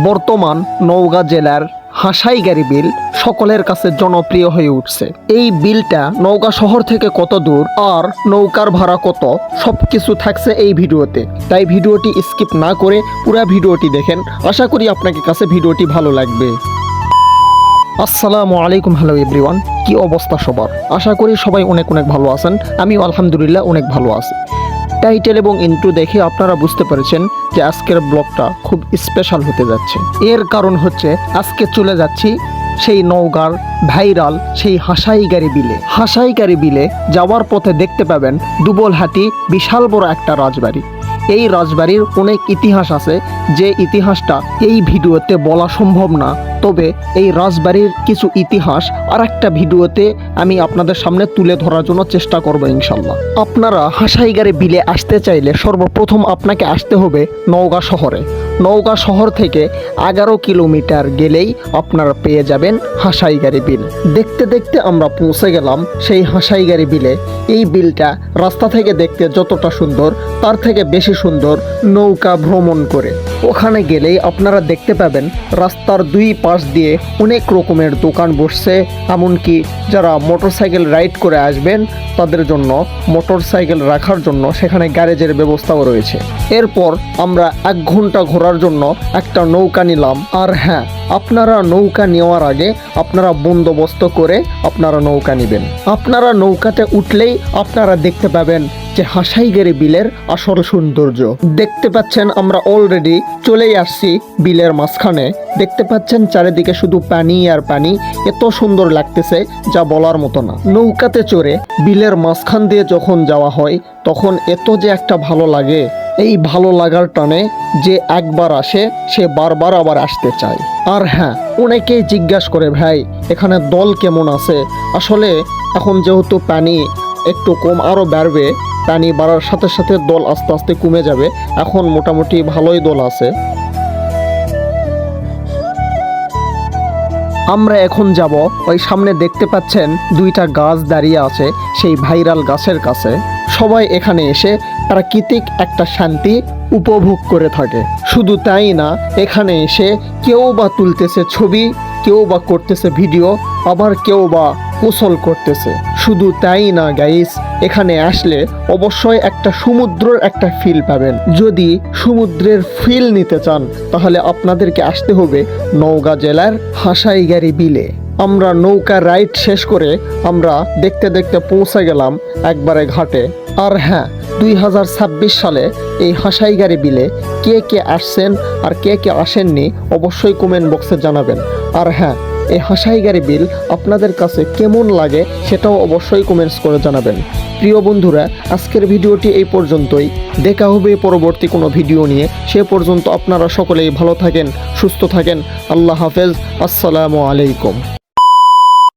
বর্তমান নওগাঁ জেলার হাসাইগাড়ি বিল সকলের কাছে জনপ্রিয় হয়ে উঠছে। এই বিলটা নওগাঁ শহর থেকে কত দূর আর নৌকার ভাড়া কত সবকিছু থাকছে এই ভিডিওতে, তাই ভিডিওটি স্কিপ না করে পুরো ভিডিওটি দেখেন। আশা করি আপনাকে কাছে ভিডিওটি ভালো লাগবে। আসসালামু আলাইকুম, হ্যালো এভরিওয়ান, কি অবস্থা সবার? আশা করি সবাই অনেক ভালো আছেন। আমিও আলহামদুলিল্লাহ অনেক ভালো আছি। টাইটেল এবং ইন্ট্রো দেখে আপনারা বুঝতে পেরেছেন যে আজকের ব্লগটা খুব স্পেশাল হতে যাচ্ছে। এর কারণ হচ্ছে আজকে চলে যাচ্ছি সেই নওগাঁর ভাইরাল সেই হাসাইগাড়ি বিলে। হাসাইগাড়ি বিলে যাওয়ার পথে দেখতে পাবেন দুবলহাটি বিশাল বড় একটা রাজবাড়ি। এই রাজবাড়ির অনেক ইতিহাস আছে, যে ইতিহাসটা এই ভিডিওতে বলা সম্ভব না। তবে এই রাজবাড়ির কিছু ইতিহাস আর একটা ভিডিওতে আমি আপনাদের সামনে তুলে ধরার জন্য চেষ্টা করব ইনশাল্লাহ। আপনারা হাসাইগাড়ি বিলে আসতে চাইলে সর্বপ্রথম আপনাকে আসতে হবে নওগাঁ শহরে। নওগাঁ শহর থেকে 11 কিলোমিটার গেলেই আপনারা পেয়ে যাবেন হাসাইগাড়ি বিল। দেখতে দেখতে আমরা পৌঁছে গেলাম সেই হাসাইগাড়ি বিলে। এই বিলটা রাস্তা থেকে দেখতে যতটা সুন্দর তার থেকে বেশি সুন্দর নৌকা ভ্রমণ করে। ওখানে গেলেই আপনারা দেখতে পাবেন রাস্তার দুই পাশ দিয়ে অনেক রকমের দোকান বসছে। এমনকি যারা মোটরসাইকেল রাইড করে আসবেন তাদের জন্য মোটরসাইকেল রাখার জন্য সেখানে গ্যারেজের ব্যবস্থাও রয়েছে। এরপর আমরা 1 ঘন্টা ঘোরার জন্য একটা নৌকা নিলাম। আর হ্যাঁ, আপনারা নৌকা নেওয়ার আগে আপনারা বন্দোবস্ত করে আপনারা নৌকা নেবেন। আপনারা নৌকাতে উঠলেই আপনারা দেখতে পাবেন যে হাসাইগাড়ি বিলের আসল সৌন্দর্য। দেখতে পাচ্ছেন আমরা অলরেডি চলেই আসছি বিলের মাঝখানে। দেখতে পাচ্ছেন চারিদিকে শুধু পানি আর পানি, এত সুন্দর লাগতেছে যা বলার মতো না। নৌকাতে চড়ে বিলের মাঝখান দিয়ে যখন যাওয়া হয় তখন এত যে একটা ভালো লাগে, এই ভালো লাগার টানে যে একবার আসে সে বারবার আবার আসতে চায়। আর হ্যাঁ, অনেকেই জিজ্ঞাসা করে ভাই এখানে দল কেমন আছে। আসলে এখন যেহেতু পানি একটু কম, আরও বাড়বে, পানি বাড়ার সাথে সাথে দল আস্তে আস্তে কমে যাবে। এখন মোটামুটি ভালোই দল আছে। আমরা এখন যাব ওই সামনে দেখতে পাচ্ছেন 2টা গাছ দাঁড়িয়ে আছে সেই ভাইরাল গাছের কাছে। সবাই এখানে এসে প্রাকৃতিক একটা শান্তি উপভোগ করে থাকে। শুধু তাই না, এখানে এসে কেউ বা তুলতেছে ছবি, কেউ বা করতেছে ভিডিও, আবার কেউ বা গোসল করতেছে। শুধু তাই না গাইস, এখানে আসলে অবশ্যই একটা সমুদ্রের একটা ফিল পাবেন। যদি সমুদ্রের ফিল নিতে চান তাহলে আপনাদেরকে আসতে হবে নওগাঁ জেলার হাসাইগাড়ি বিলে। আমরা নৌকা রাইড শেষ করে আমরা দেখতে দেখতে পৌঁছে গেলাম একবারে ঘাটে। আর হ্যাঁ, 2026 সালে এই হাসাইগাড়ি বিলে কে কে আসছেন আর কে কে আসেননি অবশ্যই কমেন্ট বক্সে জানাবেন। আর হ্যাঁ, এই হাসাইগাড়ি বিল আপনাদের কাছে কেমন লাগে সেটাও অবশ্যই কমেন্টস করে জানাবেন। প্রিয় বন্ধুরা, আজকের ভিডিওটি এই পর্যন্তই। দেখা হবে পরবর্তী কোনো ভিডিও নিয়ে। সে পর্যন্ত আপনারা সকলেই ভালো থাকেন, সুস্থ থাকেন। আল্লাহ হাফেজ, আসসালামু আলাইকুম।